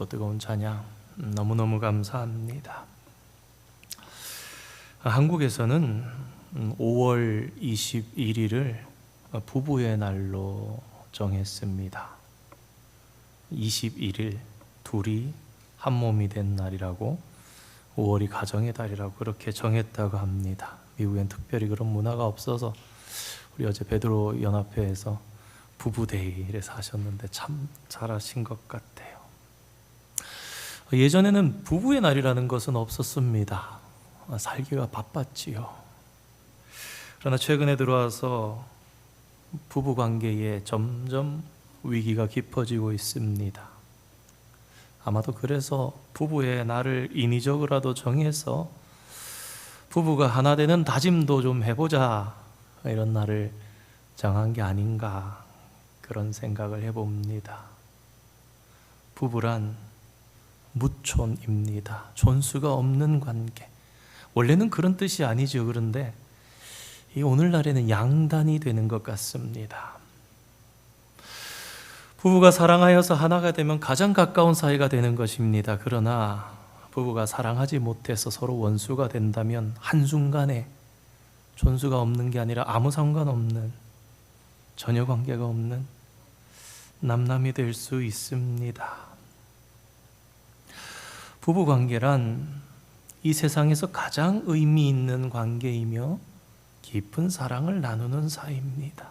또 뜨거운 찬양 너무너무 감사합니다. 한국에서는 5월 21일을 부부의 날로 정했습니다. 21일 둘이 한 몸이 된 날이라고, 5월이 가정의 달이라고 그렇게 정했다고 합니다. 미국엔 특별히 그런 문화가 없어서 우리 어제 베드로 연합회에서 부부데이를 하셨는데 참 잘하신 것 같아요. 예전에는 부부의 날이라는 것은 없었습니다. 살기가 바빴지요. 그러나 최근에 들어와서 부부 관계에 점점 위기가 깊어지고 있습니다. 아마도 그래서 부부의 날을 인위적으로라도 정해서 부부가 하나 되는 다짐도 좀 해보자, 이런 날을 정한 게 아닌가, 그런 생각을 해봅니다. 부부란 무촌입니다. 존수가 없는 관계. 원래는 그런 뜻이 아니죠. 그런데 이 오늘날에는 양단이 되는 것 같습니다. 부부가 사랑하여서 하나가 되면 가장 가까운 사이가 되는 것입니다. 그러나 부부가 사랑하지 못해서 서로 원수가 된다면 한순간에 존수가 없는 게 아니라 아무 상관없는, 전혀 관계가 없는 남남이 될 수 있습니다. 부부관계란 이 세상에서 가장 의미 있는 관계이며 깊은 사랑을 나누는 사이입니다.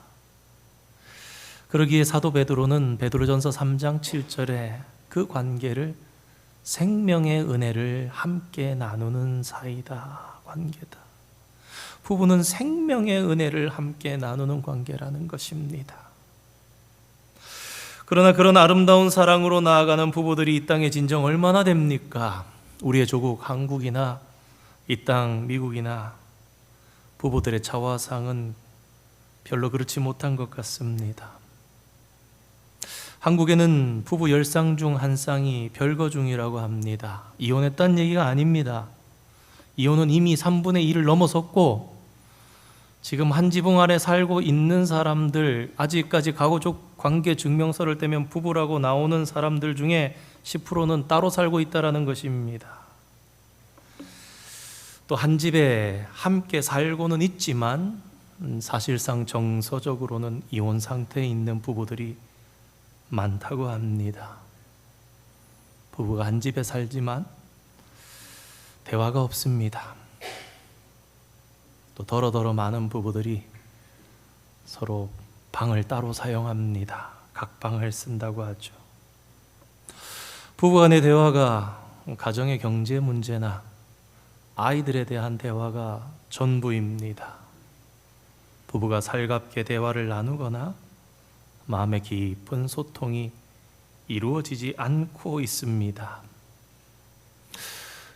그러기에 사도 베드로는 베드로전서 3장 7절에 그 관계를 생명의 은혜를 함께 나누는 사이다, 관계다. 부부는 생명의 은혜를 함께 나누는 관계라는 것입니다. 그러나 그런 아름다운 사랑으로 나아가는 부부들이 이 땅에 진정 얼마나 됩니까? 우리의 조국 한국이나 이 땅 미국이나 부부들의 차화상은 별로 그렇지 못한 것 같습니다. 한국에는 부부 10쌍 중 한 쌍이 별거 중이라고 합니다. 이혼했다는 얘기가 아닙니다. 이혼은 이미 3분의 1을 넘어섰고, 지금 한 지붕 아래 살고 있는 사람들, 아직까지 가족 관계 증명서를 떼면 부부라고 나오는 사람들 중에 10%는 따로 살고 있다는 것입니다. 또 한 집에 함께 살고는 있지만 사실상 정서적으로는 이혼 상태에 있는 부부들이 많다고 합니다. 부부가 한 집에 살지만 대화가 없습니다. 또 더러더러 많은 부부들이 서로 방을 따로 사용합니다. 각 방을 쓴다고 하죠. 부부 간의 대화가 가정의 경제 문제나 아이들에 대한 대화가 전부입니다. 부부가 살갑게 대화를 나누거나 마음의 깊은 소통이 이루어지지 않고 있습니다.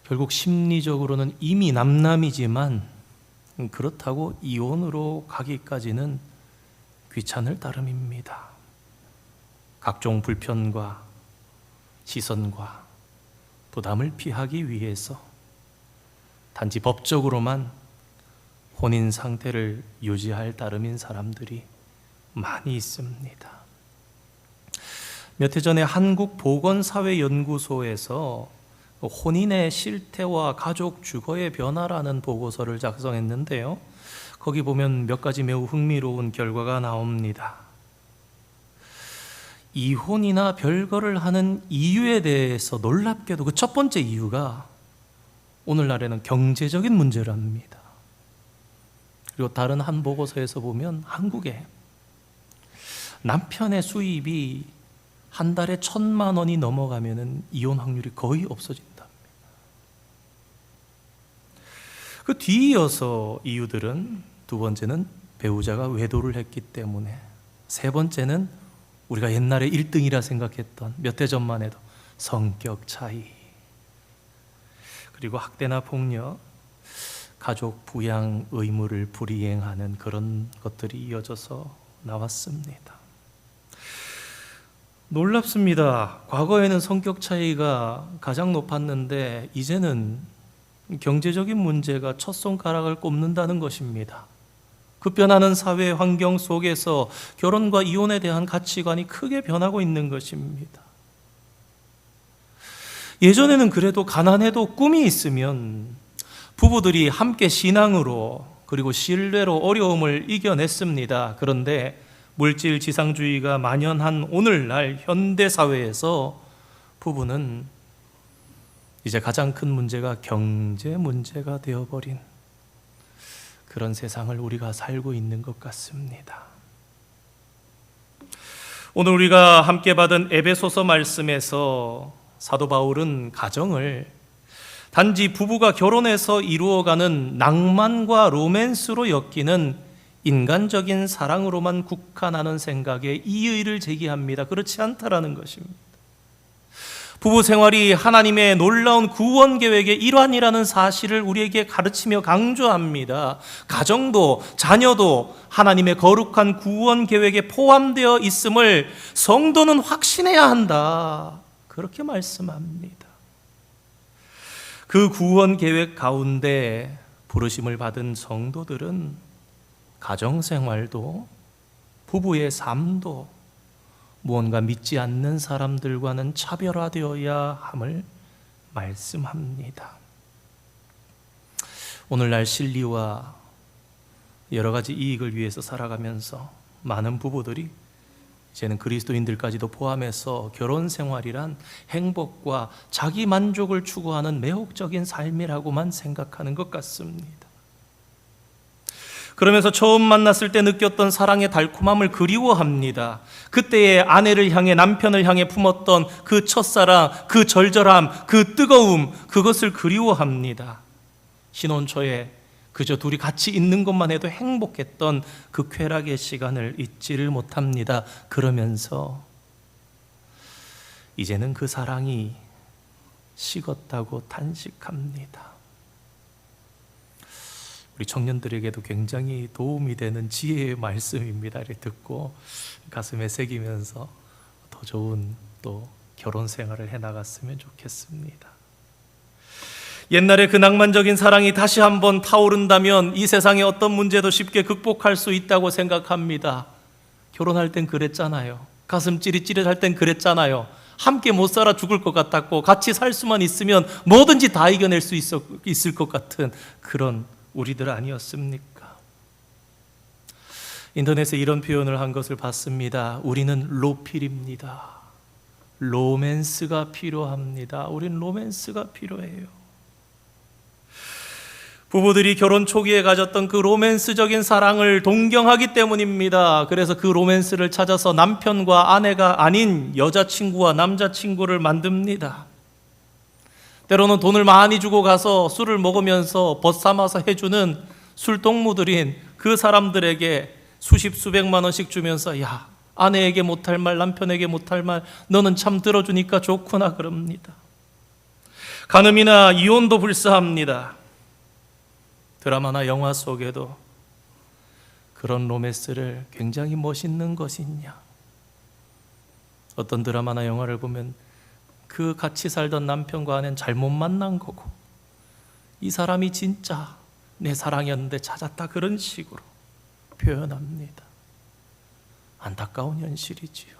결국 심리적으로는 이미 남남이지만 그렇다고 이혼으로 가기까지는 귀찮을 따름입니다. 각종 불편과 시선과 부담을 피하기 위해서 단지 법적으로만 혼인 상태를 유지할 따름인 사람들이 많이 있습니다. 몇 해 전에 한국보건사회연구소에서 혼인의 실태와 가족 주거의 변화라는 보고서를 작성했는데요. 거기 보면 몇 가지 매우 흥미로운 결과가 나옵니다. 이혼이나 별거를 하는 이유에 대해서 놀랍게도 그 첫 번째 이유가 오늘날에는 경제적인 문제랍니다. 그리고 다른 한 보고서에서 보면 한국에 남편의 수입이 한 달에 1,000만 원이 넘어가면 이혼 확률이 거의 없어진답니다. 그 뒤이어서 이유들은, 두 번째는 배우자가 외도를 했기 때문에, 세 번째는 우리가 옛날에 1등이라 생각했던, 몇 해 전만 해도 성격 차이, 그리고 학대나 폭력, 가족 부양 의무를 불이행하는 그런 것들이 이어져서 나왔습니다. 놀랍습니다. 과거에는 성격 차이가 가장 높았는데 이제는 경제적인 문제가 첫 손가락을 꼽는다는 것입니다. 급변하는 사회 환경 속에서 결혼과 이혼에 대한 가치관이 크게 변하고 있는 것입니다. 예전에는 그래도 가난해도 꿈이 있으면 부부들이 함께 신앙으로 그리고 신뢰로 어려움을 이겨냈습니다. 그런데 물질 지상주의가 만연한 오늘날 현대 사회에서 부부는 이제 가장 큰 문제가 경제 문제가 되어버린 그런 세상을 우리가 살고 있는 것 같습니다. 오늘 우리가 함께 받은 에베소서 말씀에서 사도 바울은 가정을 단지 부부가 결혼해서 이루어가는 낭만과 로맨스로 엮이는 인간적인 사랑으로만 국한하는 생각에 이의를 제기합니다. 그렇지 않다라는 것입니다. 부부 생활이 하나님의 놀라운 구원 계획의 일환이라는 사실을 우리에게 가르치며 강조합니다. 가정도 자녀도 하나님의 거룩한 구원 계획에 포함되어 있음을 성도는 확신해야 한다. 그렇게 말씀합니다. 그 구원 계획 가운데 부르심을 받은 성도들은 가정생활도 부부의 삶도 무언가 믿지 않는 사람들과는 차별화되어야 함을 말씀합니다. 오늘날 실리와 여러 가지 이익을 위해서 살아가면서 많은 부부들이 이제는 그리스도인들까지도 포함해서 결혼 생활이란 행복과 자기 만족을 추구하는 매혹적인 삶이라고만 생각하는 것 같습니다. 그러면서 처음 만났을 때 느꼈던 사랑의 달콤함을 그리워합니다. 그때의 아내를 향해 남편을 향해 품었던 그 첫사랑, 그 절절함, 그 뜨거움, 그것을 그리워합니다. 신혼 초에 그저 둘이 같이 있는 것만 해도 행복했던 그 쾌락의 시간을 잊지를 못합니다. 그러면서 이제는 그 사랑이 식었다고 탄식합니다. 우리 청년들에게도 굉장히 도움이 되는 지혜의 말씀입니다. 이렇게 듣고 가슴에 새기면서 더 좋은 또 결혼 생활을 해나갔으면 좋겠습니다. 옛날에 그 낭만적인 사랑이 다시 한번 타오른다면 이 세상의 어떤 문제도 쉽게 극복할 수 있다고 생각합니다. 결혼할 땐 그랬잖아요. 가슴 찌릿찌릿할 땐 그랬잖아요. 함께 못 살아 죽을 것 같았고 같이 살 수만 있으면 뭐든지 다 이겨낼 수 있을 것 같은 그런 우리들 아니었습니까? 인터넷에 이런 표현을 한 것을 봤습니다. 우리는 로필입니다. 로맨스가 필요합니다. 우리는 로맨스가 필요해요. 부부들이 결혼 초기에 가졌던 그 로맨스적인 사랑을 동경하기 때문입니다. 그래서 그 로맨스를 찾아서 남편과 아내가 아닌 여자친구와 남자친구를 만듭니다. 때로는 돈을 많이 주고 가서 술을 먹으면서 벗삼아서 해주는 술동무들인 그 사람들에게 수십 수백만 원씩 주면서 야, 아내에게 못할 말, 남편에게 못할 말 너는 참 들어주니까 좋구나 그럽니다. 간음이나 이혼도 불사합니다. 드라마나 영화 속에도 그런 로맨스를 굉장히 멋있는 것이냐. 어떤 드라마나 영화를 보면 그 같이 살던 남편과 아내는 잘못 만난 거고 이 사람이 진짜 내 사랑이었는데 찾았다 그런 식으로 표현합니다. 안타까운 현실이지요.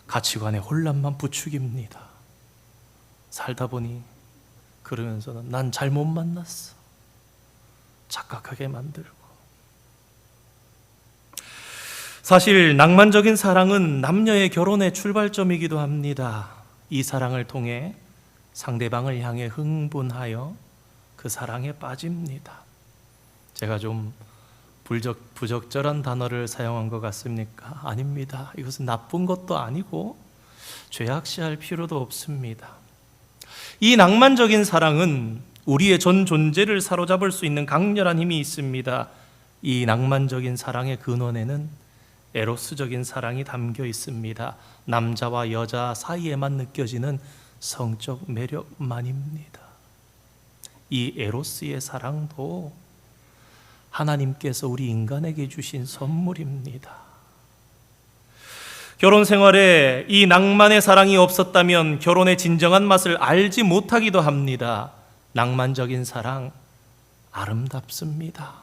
가치관의 혼란만 부추깁니다. 살다 보니 그러면서는 난 잘못 만났어. 착각하게 만들고. 사실 낭만적인 사랑은 남녀의 결혼의 출발점이기도 합니다. 이 사랑을 통해 상대방을 향해 흥분하여 그 사랑에 빠집니다. 제가 좀 부적절한 단어를 사용한 것 같습니까? 아닙니다. 이것은 나쁜 것도 아니고 죄악시할 필요도 없습니다. 이 낭만적인 사랑은 우리의 전 존재를 사로잡을 수 있는 강렬한 힘이 있습니다. 이 낭만적인 사랑의 근원에는 에로스적인 사랑이 담겨 있습니다. 남자와 여자 사이에만 느껴지는 성적 매력만입니다. 이 에로스의 사랑도 하나님께서 우리 인간에게 주신 선물입니다. 결혼 생활에 이 낭만의 사랑이 없었다면 결혼의 진정한 맛을 알지 못하기도 합니다. 낭만적인 사랑 아름답습니다.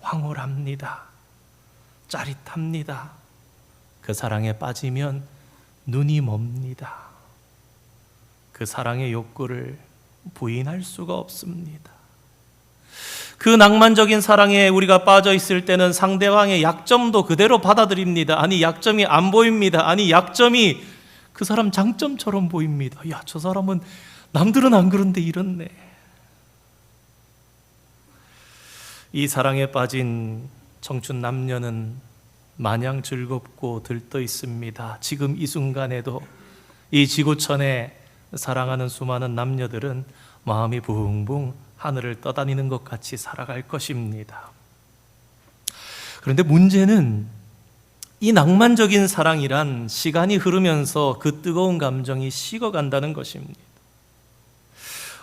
황홀합니다. 짜릿합니다. 그 사랑에 빠지면 눈이 멉니다. 그 사랑의 욕구를 부인할 수가 없습니다. 그 낭만적인 사랑에 우리가 빠져 있을 때는 상대방의 약점도 그대로 받아들입니다. 아니, 약점이 안 보입니다. 아니, 약점이 그 사람 장점처럼 보입니다. 야, 저 사람은 남들은 안 그런데 이렇네. 이 사랑에 빠진 청춘 남녀는 마냥 즐겁고 들떠 있습니다. 지금 이 순간에도 이 지구촌에 사랑하는 수많은 남녀들은 마음이 붕붕 하늘을 떠다니는 것 같이 살아갈 것입니다. 그런데 문제는 이 낭만적인 사랑이란 시간이 흐르면서 그 뜨거운 감정이 식어간다는 것입니다.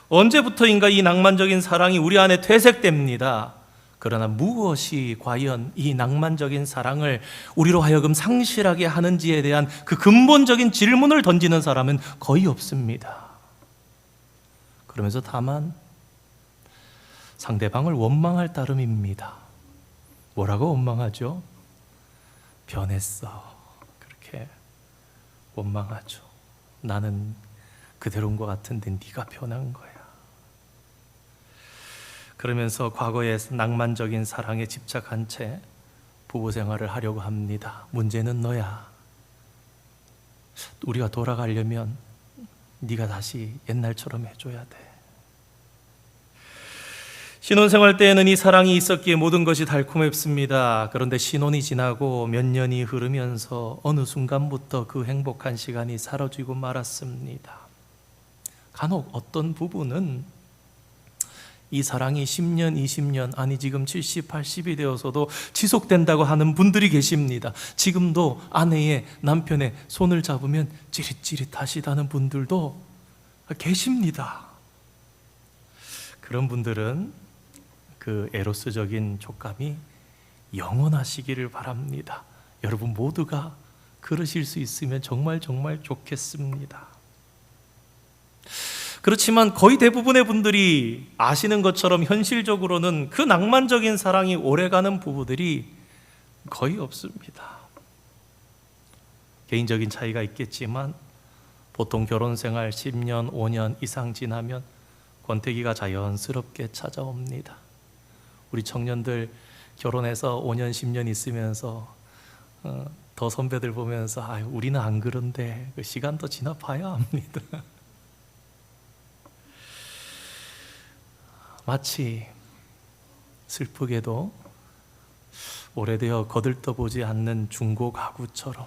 언제부터인가 이 낭만적인 사랑이 우리 안에 퇴색됩니다. 그러나 무엇이 과연 이 낭만적인 사랑을 우리로 하여금 상실하게 하는지에 대한 그 근본적인 질문을 던지는 사람은 거의 없습니다. 그러면서 다만 상대방을 원망할 따름입니다. 뭐라고 원망하죠? 변했어. 그렇게 원망하죠. 나는 그대로인 것 같은데 네가 변한 거야. 그러면서 과거의 낭만적인 사랑에 집착한 채 부부 생활을 하려고 합니다. 문제는 너야. 우리가 돌아가려면 네가 다시 옛날처럼 해줘야 돼. 신혼생활 때에는 이 사랑이 있었기에 모든 것이 달콤했습니다. 그런데 신혼이 지나고 몇 년이 흐르면서 어느 순간부터 그 행복한 시간이 사라지고 말았습니다. 간혹 어떤 부부는 이 사랑이 10년, 20년, 아니 지금 70, 80이 되어서도 지속된다고 하는 분들이 계십니다. 지금도 아내의, 남편의 손을 잡으면 찌릿찌릿하시다는 분들도 계십니다. 그런 분들은 그 에로스적인 촉감이 영원하시기를 바랍니다. 여러분 모두가 그러실 수 있으면 정말 정말 좋겠습니다. 그렇지만 거의 대부분의 분들이 아시는 것처럼 현실적으로는 그 낭만적인 사랑이 오래가는 부부들이 거의 없습니다. 개인적인 차이가 있겠지만 보통 결혼 생활 10년, 5년 이상 지나면 권태기가 자연스럽게 찾아옵니다. 우리 청년들 결혼해서 5년, 10년 있으면서 더 선배들 보면서 우리는 안 그런데 그 시간 더 지나 봐야 합니다. 마치 슬프게도 오래되어 거들떠보지 않는 중고 가구처럼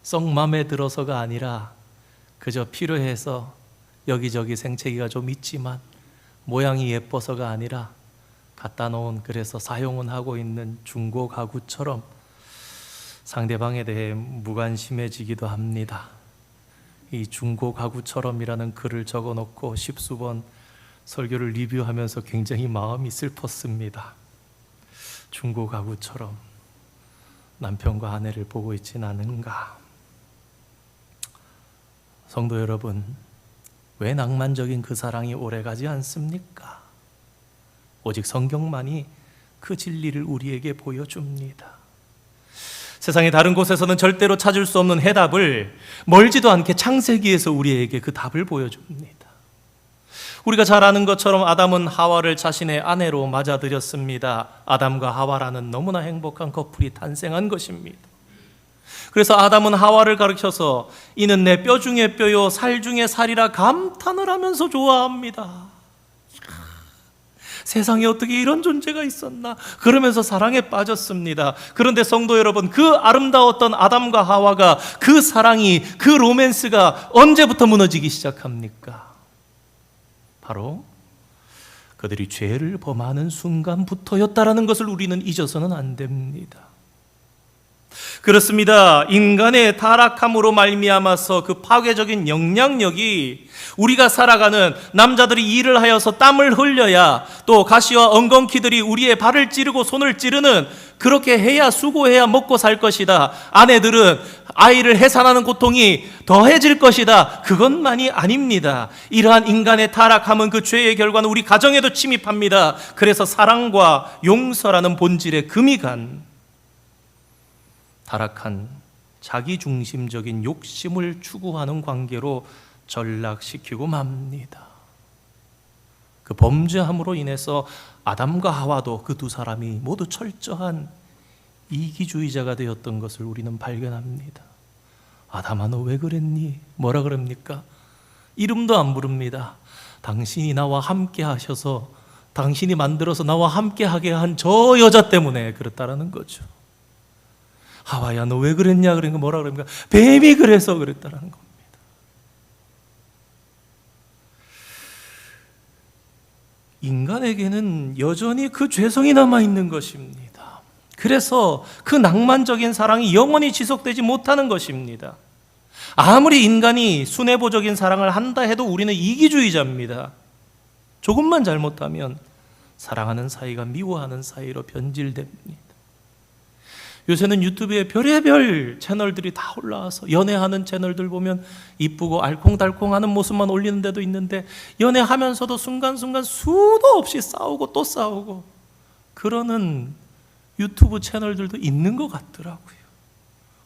썩 맘에 들어서가 아니라 그저 필요해서 여기저기 생채기가 좀 있지만 모양이 예뻐서가 아니라 갖다 놓은, 그래서 사용은 하고 있는 중고 가구처럼 상대방에 대해 무관심해지기도 합니다. 이 중고 가구처럼이라는 글을 적어놓고 십수번 설교를 리뷰하면서 굉장히 마음이 슬펐습니다. 중고 가구처럼 남편과 아내를 보고 있진 않은가. 성도 여러분, 왜 낭만적인 그 사랑이 오래가지 않습니까? 오직 성경만이 그 진리를 우리에게 보여줍니다. 세상의 다른 곳에서는 절대로 찾을 수 없는 해답을 멀지도 않게 창세기에서 우리에게 그 답을 보여줍니다. 우리가 잘 아는 것처럼 아담은 하와를 자신의 아내로 맞아들였습니다. 아담과 하와라는 너무나 행복한 커플이 탄생한 것입니다. 그래서 아담은 하와를 가르쳐서 이는 내 뼈 중에 뼈요 살 중에 살이라 감탄을 하면서 좋아합니다. 세상에 어떻게 이런 존재가 있었나? 그러면서 사랑에 빠졌습니다. 그런데 성도 여러분, 그 아름다웠던 아담과 하와가, 그 사랑이, 그 로맨스가 언제부터 무너지기 시작합니까? 바로 그들이 죄를 범하는 순간부터였다라는 것을 우리는 잊어서는 안 됩니다. 그렇습니다. 인간의 타락함으로 말미암아서 그 파괴적인 영향력이 우리가 살아가는, 남자들이 일을 하여서 땀을 흘려야, 또 가시와 엉겅퀴들이 우리의 발을 찌르고 손을 찌르는, 그렇게 해야 수고해야 먹고 살 것이다. 아내들은 아이를 해산하는 고통이 더해질 것이다. 그것만이 아닙니다. 이러한 인간의 타락함은 그 죄의 결과는 우리 가정에도 침입합니다. 그래서 사랑과 용서라는 본질에 금이 간 타락한 자기중심적인 욕심을 추구하는 관계로 전락시키고 맙니다. 그 범죄함으로 인해서 아담과 하와도 그 두 사람이 모두 철저한 이기주의자가 되었던 것을 우리는 발견합니다. 아담아, 너 왜 그랬니? 뭐라 그럽니까? 이름도 안 부릅니다. 당신이 나와 함께 하셔서, 당신이 만들어서 나와 함께 하게 한 저 여자 때문에 그렇다라는 거죠. 하와야, 너 왜 그랬냐? 그러니까 뭐라 그럽니까? 뱀이 그래서 그랬다라는 겁니다. 인간에게는 여전히 그 죄성이 남아있는 것입니다. 그래서 그 낭만적인 사랑이 영원히 지속되지 못하는 것입니다. 아무리 인간이 순애보적인 사랑을 한다 해도 우리는 이기주의자입니다. 조금만 잘못하면 사랑하는 사이가 미워하는 사이로 변질됩니다. 요새는 유튜브에 별의별 채널들이 다 올라와서 연애하는 채널들 보면 이쁘고 알콩달콩하는 모습만 올리는 데도 있는데, 연애하면서도 순간순간 수도 없이 싸우고 또 싸우고 그러는 유튜브 채널들도 있는 것 같더라고요.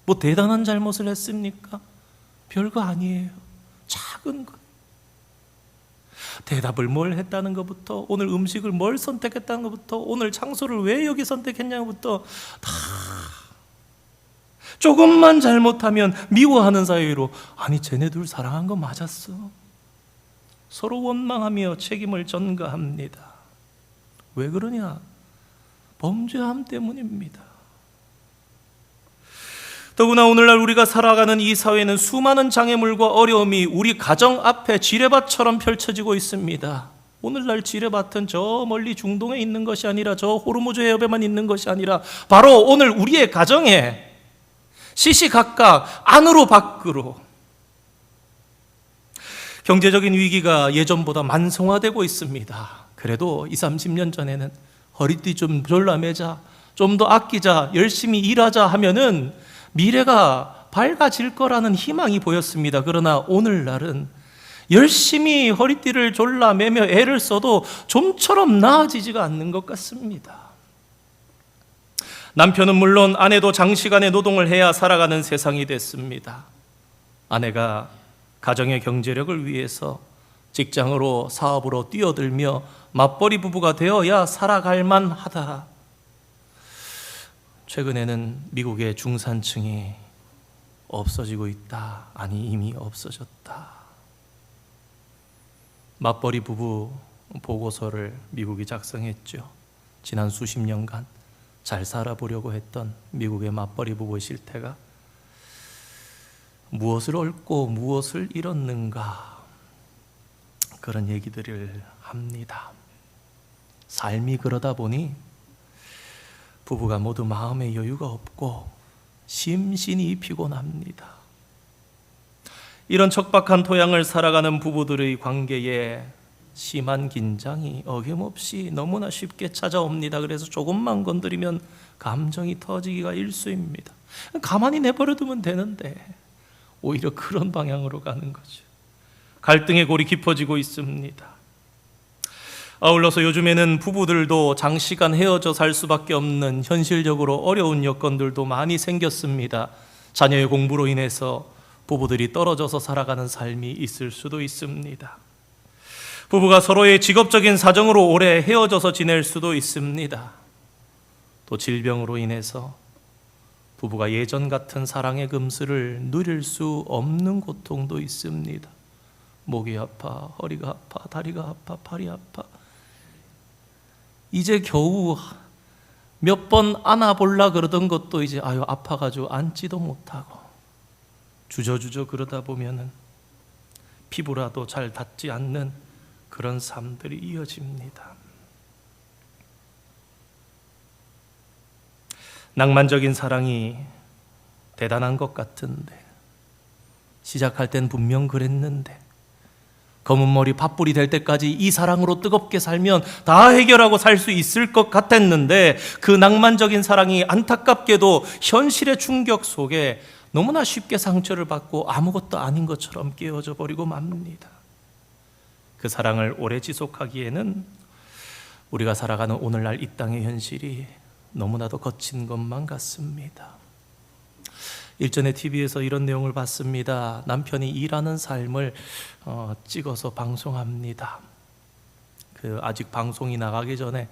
뭐 대단한 잘못을 했습니까? 별거 아니에요. 작은 것. 대답을 뭘 했다는 것부터, 오늘 음식을 뭘 선택했다는 것부터, 오늘 장소를 왜 여기 선택했냐부터 다 조금만 잘못하면 미워하는 사이로, 아니 쟤네 둘 사랑한 거 맞았어. 서로 원망하며 책임을 전가합니다. 왜 그러냐? 범죄함 때문입니다. 더구나 오늘날 우리가 살아가는 이 사회는 수많은 장애물과 어려움이 우리 가정 앞에 지뢰밭처럼 펼쳐지고 있습니다. 오늘날 지뢰밭은 저 멀리 중동에 있는 것이 아니라, 저 호르무즈 해협에만 있는 것이 아니라 바로 오늘 우리의 가정에 시시각각 안으로 밖으로 경제적인 위기가 예전보다 만성화되고 있습니다. 그래도 20, 30년 전에는 허리띠 좀 졸라매자, 좀 더 아끼자, 열심히 일하자 하면은 미래가 밝아질 거라는 희망이 보였습니다. 그러나 오늘날은 열심히 허리띠를 졸라매며 애를 써도 좀처럼 나아지지가 않는 것 같습니다. 남편은 물론 아내도 장시간의 노동을 해야 살아가는 세상이 됐습니다. 아내가 가정의 경제력을 위해서 직장으로 사업으로 뛰어들며 맞벌이 부부가 되어야 살아갈 만하다. 최근에는 미국의 중산층이 없어지고 있다. 아니, 이미 없어졌다. 맞벌이 부부 보고서를 미국이 작성했죠. 지난 수십 년간 잘 살아보려고 했던 미국의 맞벌이 부부의 실태가 무엇을 얻고 무엇을 잃었는가, 그런 얘기들을 합니다. 삶이 그러다 보니 부부가 모두 마음의 여유가 없고 심신이 피곤합니다. 이런 척박한 토양을 살아가는 부부들의 관계에 심한 긴장이 어김없이 너무나 쉽게 찾아옵니다. 그래서 조금만 건드리면 감정이 터지기가 일쑤입니다. 가만히 내버려두면 되는데 오히려 그런 방향으로 가는 거죠. 갈등의 골이 깊어지고 있습니다. 아울러서 요즘에는 부부들도 장시간 헤어져 살 수밖에 없는 현실적으로 어려운 여건들도 많이 생겼습니다. 자녀의 공부로 인해서 부부들이 떨어져서 살아가는 삶이 있을 수도 있습니다. 부부가 서로의 직업적인 사정으로 오래 헤어져서 지낼 수도 있습니다. 또 질병으로 인해서 부부가 예전 같은 사랑의 금슬을 누릴 수 없는 고통도 있습니다. 목이 아파, 허리가 아파, 다리가 아파, 팔이 아파. 이제 겨우 몇 번 안아볼라 그러던 것도 이제 아파가지고 앉지도 못하고 주저주저 그러다 보면은 피부라도 잘 닿지 않는 그런 삶들이 이어집니다. 낭만적인 사랑이 대단한 것 같은데, 시작할 땐 분명 그랬는데, 검은 머리 팥불이 될 때까지 이 사랑으로 뜨겁게 살면 다 해결하고 살 수 있을 것 같았는데, 그 낭만적인 사랑이 안타깝게도 현실의 충격 속에 너무나 쉽게 상처를 받고 아무것도 아닌 것처럼 깨어져 버리고 맙니다. 그 사랑을 오래 지속하기에는 우리가 살아가는 오늘날 이 땅의 현실이 너무나도 거친 것만 같습니다. 일전에 TV에서 이런 내용을 봤습니다. 남편이 일하는 삶을 찍어서 방송합니다. 아직 방송이 나가기 전에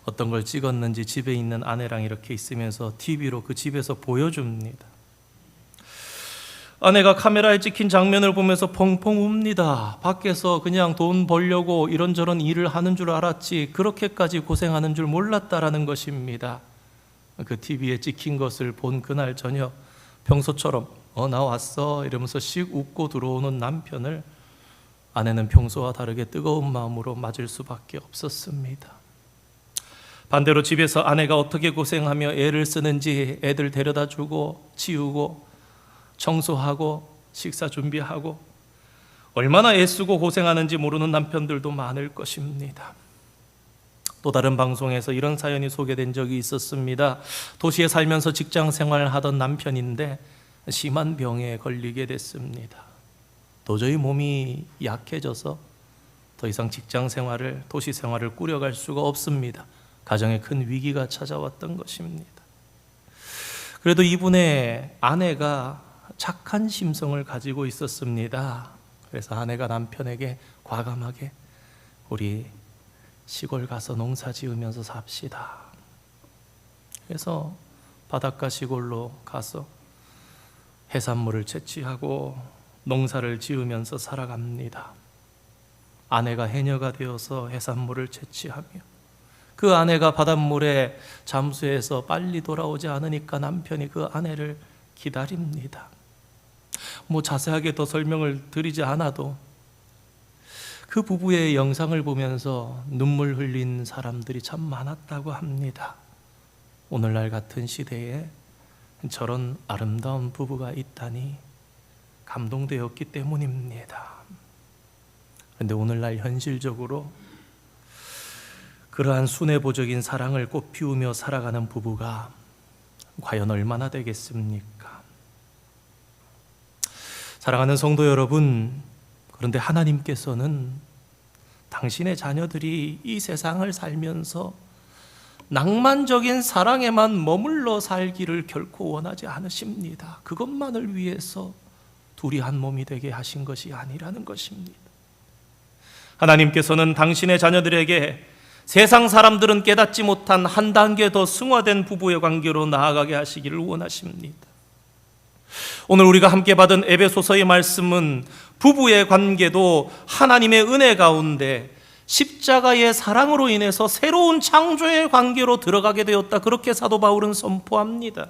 어떤 걸 찍었는지 집에 있는 아내랑 이렇게 있으면서 TV로 그 집에서 보여줍니다. 아내가 카메라에 찍힌 장면을 보면서 펑펑 웁니다. 밖에서 그냥 돈 벌려고 이런저런 일을 하는 줄 알았지 그렇게까지 고생하는 줄 몰랐다라는 것입니다. 그 TV에 찍힌 것을 본 그날 저녁 평소처럼 나 왔어 이러면서 씩 웃고 들어오는 남편을 아내는 평소와 다르게 뜨거운 마음으로 맞을 수밖에 없었습니다. 반대로 집에서 아내가 어떻게 고생하며 애를 쓰는지 애들 데려다 주고 치우고 청소하고 식사 준비하고 얼마나 애쓰고 고생하는지 모르는 남편들도 많을 것입니다. 또 다른 방송에서 이런 사연이 소개된 적이 있었습니다. 도시에 살면서 직장 생활을 하던 남편인데 심한 병에 걸리게 됐습니다. 도저히 몸이 약해져서 더 이상 직장 생활을, 도시 생활을 꾸려갈 수가 없습니다. 가정에 큰 위기가 찾아왔던 것입니다. 그래도 이분의 아내가 착한 심성을 가지고 있었습니다. 그래서 아내가 남편에게 과감하게 우리 시골 가서 농사 지으면서 삽시다. 그래서 바닷가 시골로 가서 해산물을 채취하고 농사를 지으면서 살아갑니다. 아내가 해녀가 되어서 해산물을 채취하며 그 아내가 바닷물에 잠수해서 빨리 돌아오지 않으니까 남편이 그 아내를 기다립니다. 자세하게 더 설명을 드리지 않아도 그 부부의 영상을 보면서 눈물 흘린 사람들이 참 많았다고 합니다. 오늘날 같은 시대에 저런 아름다운 부부가 있다니 감동되었기 때문입니다. 그런데 오늘날 현실적으로 그러한 순애보적인 사랑을 꽃피우며 살아가는 부부가 과연 얼마나 되겠습니까? 사랑하는 성도 여러분, 그런데 하나님께서는 당신의 자녀들이 이 세상을 살면서 낭만적인 사랑에만 머물러 살기를 결코 원하지 않으십니다. 그것만을 위해서 둘이 한 몸이 되게 하신 것이 아니라는 것입니다. 하나님께서는 당신의 자녀들에게 세상 사람들은 깨닫지 못한 한 단계 더 승화된 부부의 관계로 나아가게 하시기를 원하십니다. 오늘 우리가 함께 받은 에베소서의 말씀은 부부의 관계도 하나님의 은혜 가운데 십자가의 사랑으로 인해서 새로운 창조의 관계로 들어가게 되었다, 그렇게 사도 바울은 선포합니다.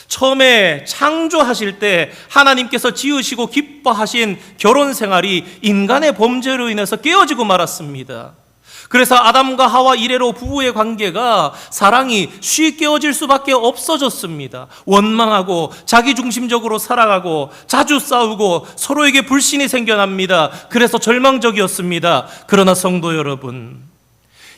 처음에 창조하실 때 하나님께서 지으시고 기뻐하신 결혼 생활이 인간의 범죄로 인해서 깨어지고 말았습니다. 그래서 아담과 하와 이래로 부부의 관계가, 사랑이 쉽게 깨어질 수밖에 없어졌습니다. 원망하고 자기중심적으로 살아가고 자주 싸우고 서로에게 불신이 생겨납니다. 그래서 절망적이었습니다. 그러나 성도 여러분,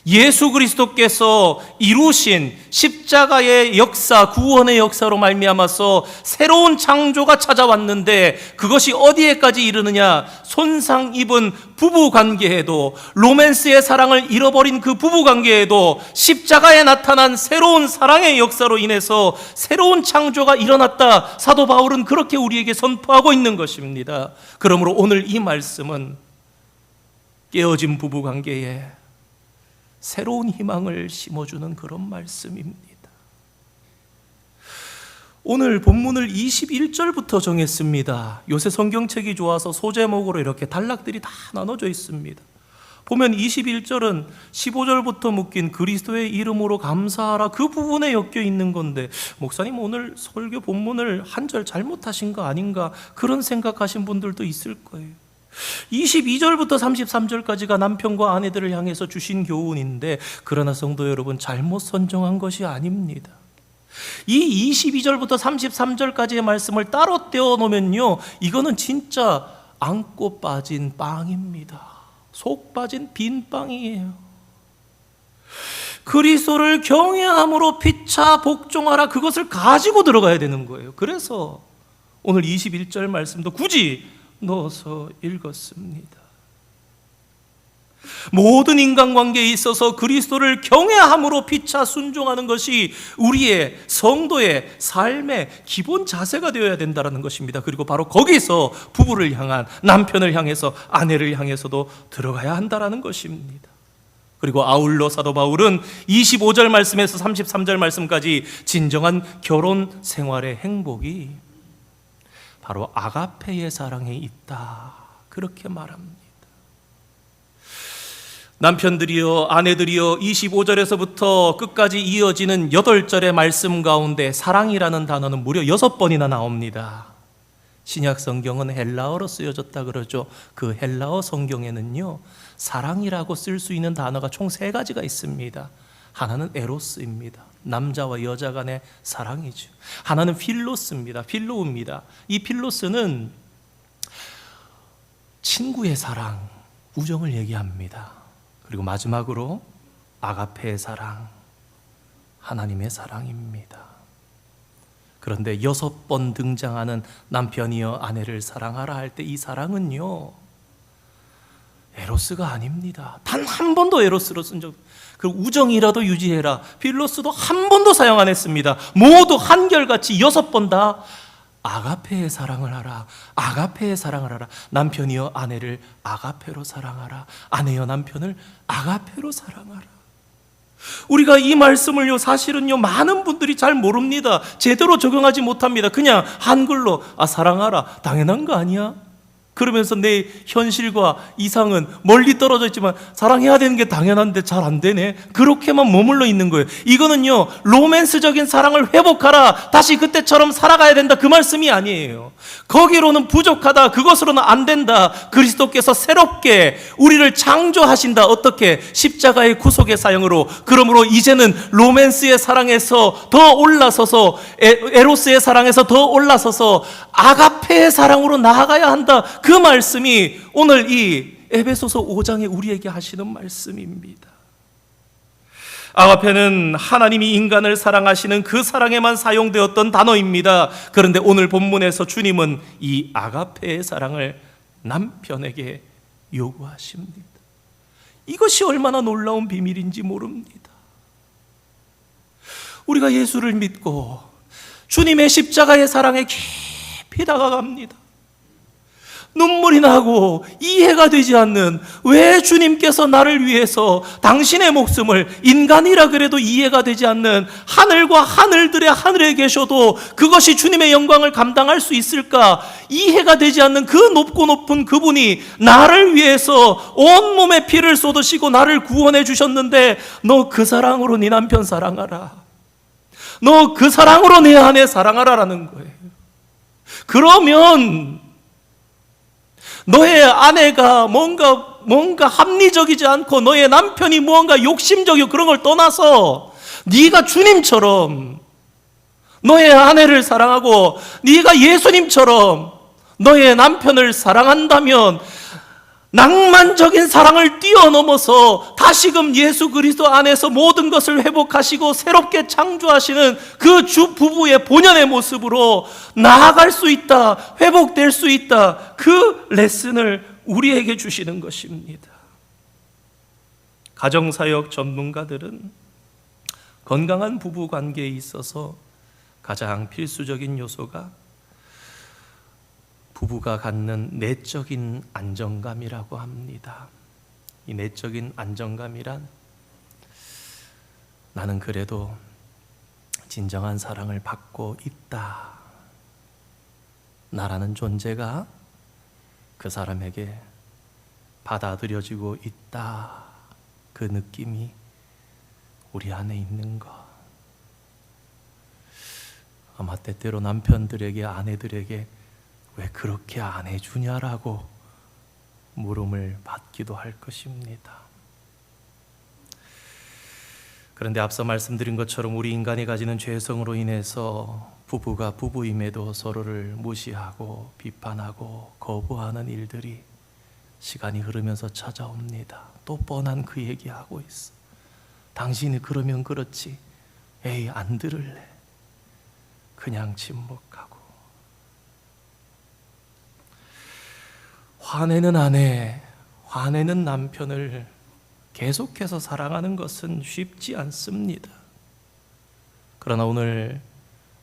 예수 그리스도께서 이루신 십자가의 역사, 구원의 역사로 말미암아서 새로운 창조가 찾아왔는데, 그것이 어디에까지 이르느냐? 손상 입은 부부 관계에도, 로맨스의 사랑을 잃어버린 그 부부 관계에도 십자가에 나타난 새로운 사랑의 역사로 인해서 새로운 창조가 일어났다. 사도 바울은 그렇게 우리에게 선포하고 있는 것입니다. 그러므로 오늘 이 말씀은 깨어진 부부 관계에 새로운 희망을 심어주는 그런 말씀입니다. 오늘 본문을 21절부터 정했습니다. 요새 성경책이 좋아서 소제목으로 이렇게 단락들이 다 나눠져 있습니다. 보면 21절은 15절부터 묶인 그리스도의 이름으로 감사하라, 그 부분에 엮여 있는 건데, 목사님 오늘 설교 본문을 한 절 잘못하신 거 아닌가, 그런 생각하신 분들도 있을 거예요. 22절부터 33절까지가 남편과 아내들을 향해서 주신 교훈인데, 그러나 성도 여러분, 잘못 선정한 것이 아닙니다. 이 22절부터 33절까지의 말씀을 따로 떼어 놓으면요, 이거는 진짜 안고 빠진 빵입니다. 속 빠진 빈 빵이에요. 그리스도를 경외함으로 피차 복종하라, 그것을 가지고 들어가야 되는 거예요. 그래서 오늘 21절 말씀도 굳이 넣어서 읽었습니다. 모든 인간관계에 있어서 그리스도를 경외함으로 피차 순종하는 것이 우리의 성도의 삶의 기본 자세가 되어야 된다는 것입니다. 그리고 바로 거기서 부부를 향한, 남편을 향해서, 아내를 향해서도 들어가야 한다는 것입니다. 그리고 아울러 사도 바울은 25절 말씀에서 33절 말씀까지 진정한 결혼 생활의 행복이 바로 아가페의 사랑에 있다, 그렇게 말합니다. 남편들이여, 아내들이여, 25절에서부터 끝까지 이어지는 8절의 말씀 가운데 사랑이라는 단어는 무려 6번이나 나옵니다. 신약 성경은 헬라어로 쓰여졌다 그러죠. 그 헬라어 성경에는요, 사랑이라고 쓸 수 있는 단어가 총 3가지가 있습니다. 하나는 에로스입니다. 남자와 여자 간의 사랑이죠. 하나는 필로스입니다. 필로우입니다. 이 필로스는 친구의 사랑, 우정을 얘기합니다. 그리고 마지막으로 아가페의 사랑, 하나님의 사랑입니다. 그런데 6번 등장하는 남편이여 아내를 사랑하라 할 때 이 사랑은요, 에로스가 아닙니다. 단 한 번도 에로스로 쓴 적, 그리고 우정이라도 유지해라, 필로스도 한 번도 사용 안 했습니다. 모두 한결같이 6번 다 아가페의 사랑을 하라, 아가페의 사랑을 하라. 남편이여 아내를 아가페로 사랑하라, 아내여 남편을 아가페로 사랑하라. 우리가 이 말씀을요, 사실은요, 많은 분들이 잘 모릅니다. 제대로 적용하지 못합니다. 그냥 한글로 사랑하라, 당연한 거 아니야? 그러면서 내 현실과 이상은 멀리 떨어져 있지만 사랑해야 되는 게 당연한데 잘 안 되네, 그렇게만 머물러 있는 거예요. 이거는요, 로맨스적인 사랑을 회복하라, 다시 그때처럼 살아가야 된다, 그 말씀이 아니에요. 거기로는 부족하다, 그것으로는 안 된다. 그리스도께서 새롭게 우리를 창조하신다. 어떻게? 십자가의 구속의 사형으로. 그러므로 이제는 로맨스의 사랑에서 더 올라서서, 에로스의 사랑에서 더 올라서서 아가페의 사랑으로 나아가야 한다. 그 말씀이 오늘 이 에베소서 5장에 우리에게 하시는 말씀입니다. 아가페는 하나님이 인간을 사랑하시는 그 사랑에만 사용되었던 단어입니다. 그런데 오늘 본문에서 주님은 이 아가페의 사랑을 남편에게 요구하십니다. 이것이 얼마나 놀라운 비밀인지 모릅니다. 우리가 예수를 믿고 주님의 십자가의 사랑에 깊이 다가갑니다. 눈물이 나고 이해가 되지 않는, 왜 주님께서 나를 위해서 당신의 목숨을, 인간이라 그래도 이해가 되지 않는, 하늘과 하늘들의 하늘에 계셔도 그것이 주님의 영광을 감당할 수 있을까 이해가 되지 않는 그 높고 높은 그분이 나를 위해서 온몸에 피를 쏟으시고 나를 구원해 주셨는데, 너 그 사랑으로 네 남편 사랑하라, 너 그 사랑으로 내 아내 사랑하라라는 거예요. 그러면 너의 아내가 뭔가 합리적이지 않고 너의 남편이 무언가 욕심적이고 그런 걸 떠나서 네가 주님처럼 너의 아내를 사랑하고 네가 예수님처럼 너의 남편을 사랑한다면 낭만적인 사랑을 뛰어넘어서 다시금 예수 그리스도 안에서 모든 것을 회복하시고 새롭게 창조하시는 그 주 부부의 본연의 모습으로 나아갈 수 있다, 회복될 수 있다, 그 레슨을 우리에게 주시는 것입니다. 가정사역 전문가들은 건강한 부부 관계에 있어서 가장 필수적인 요소가 부부가 갖는 내적인 안정감이라고 합니다. 이 내적인 안정감이란, 나는 그래도 진정한 사랑을 받고 있다, 나라는 존재가 그 사람에게 받아들여지고 있다, 그 느낌이 우리 안에 있는 것. 아마 때때로 남편들에게, 아내들에게 왜 그렇게 안 해주냐라고 물음을 받기도 할 것입니다. 그런데 앞서 말씀드린 것처럼 우리 인간이 가지는 죄성으로 인해서 부부가 부부임에도 서로를 무시하고 비판하고 거부하는 일들이 시간이 흐르면서 찾아옵니다. 또 뻔한 그 얘기하고 있어. 당신이 그러면 그렇지, 에이 안 들을래, 그냥 침묵하고. 화내는 아내, 화내는 남편을 계속해서 사랑하는 것은 쉽지 않습니다. 그러나 오늘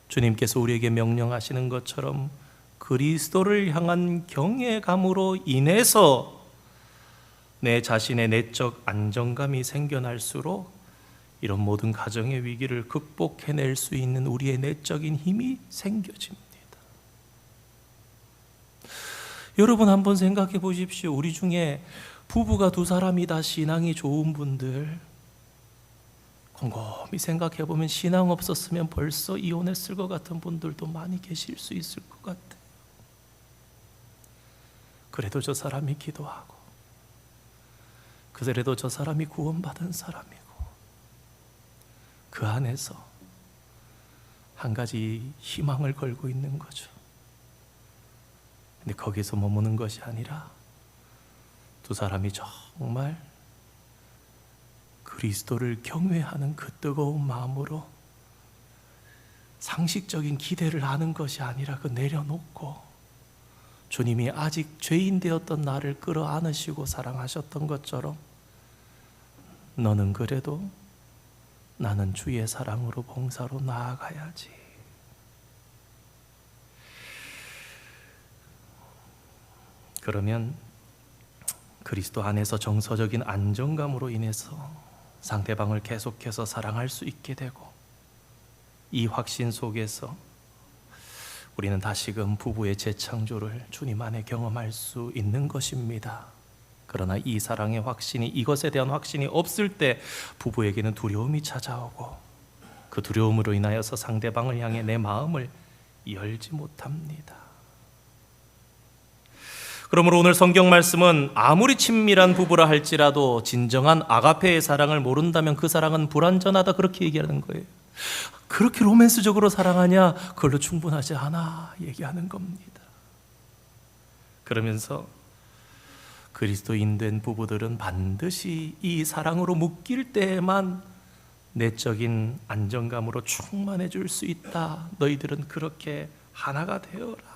주님께서 우리에게 명령하시는 것처럼 그리스도를 향한 경외감으로 인해서 내 자신의 내적 안정감이 생겨날수록 이런 모든 가정의 위기를 극복해낼 수 있는 우리의 내적인 힘이 생겨집니다. 여러분 한번 생각해 보십시오. 우리 중에 부부가 두 사람이 다 신앙이 좋은 분들, 곰곰이 생각해 보면 신앙 없었으면 벌써 이혼했을 것 같은 분들도 많이 계실 수 있을 것 같아요. 그래도 저 사람이 기도하고, 그래도 저 사람이 구원받은 사람이고, 그 안에서 한 가지 희망을 걸고 있는 거죠. 근데 거기서 머무는 것이 아니라 두 사람이 정말 그리스도를 경외하는 그 뜨거운 마음으로 상식적인 기대를 하는 것이 아니라 그 내려놓고 주님이 아직 죄인 되었던 나를 끌어안으시고 사랑하셨던 것처럼 너는 그래도 나는 주의 사랑으로 봉사로 나아가야지. 그러면 그리스도 안에서 정서적인 안정감으로 인해서 상대방을 계속해서 사랑할 수 있게 되고, 이 확신 속에서 우리는 다시금 부부의 재창조를 주님 안에 경험할 수 있는 것입니다. 그러나 이 사랑의 확신이, 이것에 대한 확신이 없을 때 부부에게는 두려움이 찾아오고, 그 두려움으로 인하여서 상대방을 향해 내 마음을 열지 못합니다. 그러므로 오늘 성경 말씀은 아무리 친밀한 부부라 할지라도 진정한 아가페의 사랑을 모른다면 그 사랑은 불완전하다, 그렇게 얘기하는 거예요. 그렇게 로맨스적으로 사랑하냐? 그걸로 충분하지 않아 얘기하는 겁니다. 그러면서 그리스도인 된 부부들은 반드시 이 사랑으로 묶일 때에만 내적인 안정감으로 충만해질 수 있다. 너희들은 그렇게 하나가 되어라.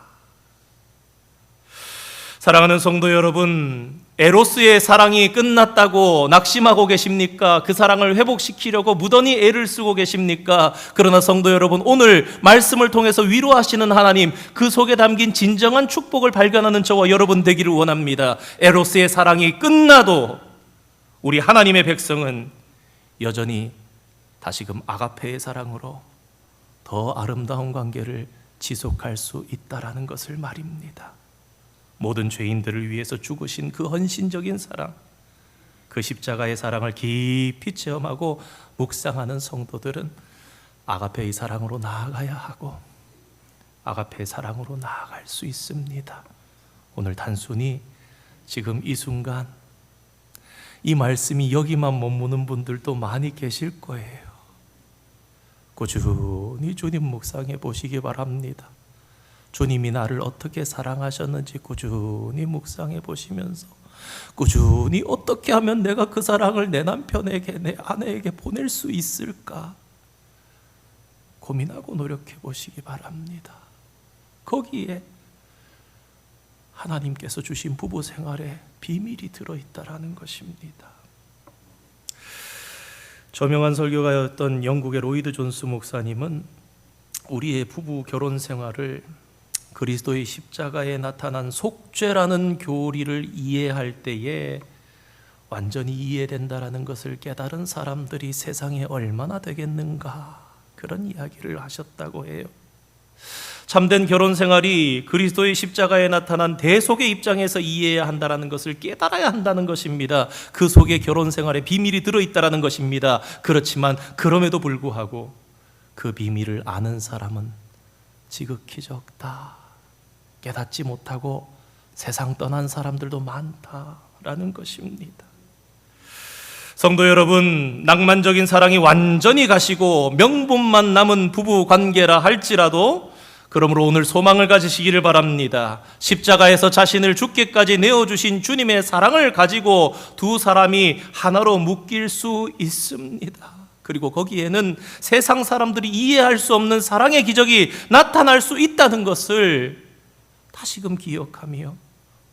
사랑하는 성도 여러분, 에로스의 사랑이 끝났다고 낙심하고 계십니까? 그 사랑을 회복시키려고 무던히 애를 쓰고 계십니까? 그러나 성도 여러분, 오늘 말씀을 통해서 위로하시는 하나님, 그 속에 담긴 진정한 축복을 발견하는 저와 여러분 되기를 원합니다. 에로스의 사랑이 끝나도 우리 하나님의 백성은 여전히 다시금 아가페의 사랑으로 더 아름다운 관계를 지속할 수 있다라는 것을 말입니다. 모든 죄인들을 위해서 죽으신 그 헌신적인 사랑, 그 십자가의 사랑을 깊이 체험하고 묵상하는 성도들은 아가페의 사랑으로 나아가야 하고 아가페의 사랑으로 나아갈 수 있습니다. 오늘 단순히 지금 이 순간 이 말씀이 여기만 머무는 분들도 많이 계실 거예요. 꾸준히 주님 묵상해 보시기 바랍니다. 주님이 나를 어떻게 사랑하셨는지 꾸준히 묵상해 보시면서 꾸준히 어떻게 하면 내가 그 사랑을 내 남편에게, 내 아내에게 보낼 수 있을까 고민하고 노력해 보시기 바랍니다. 거기에 하나님께서 주신 부부 생활에 비밀이 들어있다라는 것입니다. 저명한 설교가였던 영국의 로이드 존스 목사님은 우리의 부부 결혼 생활을 그리스도의 십자가에 나타난 속죄라는 교리를 이해할 때에 완전히 이해된다라는 것을 깨달은 사람들이 세상에 얼마나 되겠는가, 그런 이야기를 하셨다고 해요. 참된 결혼 생활이 그리스도의 십자가에 나타난 대속의 입장에서 이해해야 한다는 것을 깨달아야 한다는 것입니다. 그 속에 결혼 생활에 비밀이 들어있다는 것입니다. 그렇지만 그럼에도 불구하고 그 비밀을 아는 사람은 지극히 적다. 깨닫지 못하고 세상 떠난 사람들도 많다라는 것입니다. 성도 여러분, 낭만적인 사랑이 완전히 가시고 명분만 남은 부부 관계라 할지라도 그러므로 오늘 소망을 가지시기를 바랍니다. 십자가에서 자신을 죽기까지 내어주신 주님의 사랑을 가지고 두 사람이 하나로 묶일 수 있습니다. 그리고 거기에는 세상 사람들이 이해할 수 없는 사랑의 기적이 나타날 수 있다는 것을 다시금 기억하며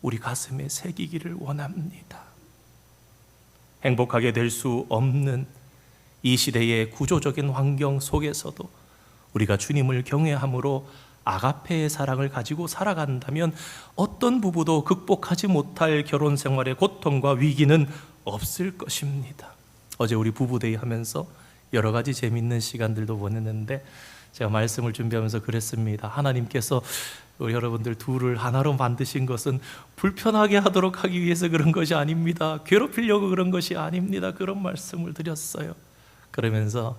우리 가슴에 새기기를 원합니다. 행복하게 될 수 없는 이 시대의 구조적인 환경 속에서도 우리가 주님을 경외함으로 아가페의 사랑을 가지고 살아간다면 어떤 부부도 극복하지 못할 결혼 생활의 고통과 위기는 없을 것입니다. 어제 우리 부부데이 하면서 여러 가지 재미있는 시간들도 보냈는데 제가 말씀을 준비하면서 그랬습니다. 하나님께서 우리 여러분들 둘을 하나로 만드신 것은 불편하게 하도록 하기 위해서 그런 것이 아닙니다. 괴롭히려고 그런 것이 아닙니다. 그런 말씀을 드렸어요. 그러면서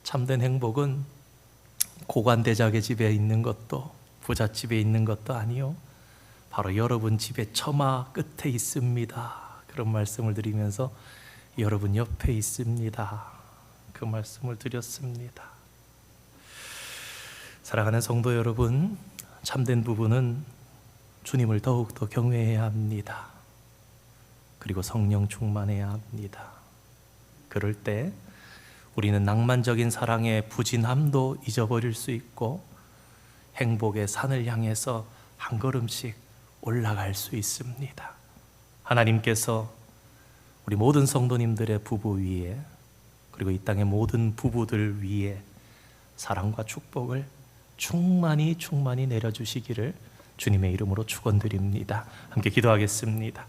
참된 행복은 고관대작의 집에 있는 것도 부잣집에 있는 것도 아니요, 바로 여러분 집의 처마 끝에 있습니다. 그런 말씀을 드리면서 여러분 옆에 있습니다. 그 말씀을 드렸습니다. 사랑하는 성도 여러분, 참된 부부는 주님을 더욱더 경외해야 합니다. 그리고 성령 충만해야 합니다. 그럴 때 우리는 낭만적인 사랑의 부진함도 잊어버릴 수 있고 행복의 산을 향해서 한 걸음씩 올라갈 수 있습니다. 하나님께서 우리 모든 성도님들의 부부 위에, 그리고 이 땅의 모든 부부들 위에 사랑과 축복을 충만히 내려주시기를 주님의 이름으로 축원드립니다. 함께 기도하겠습니다.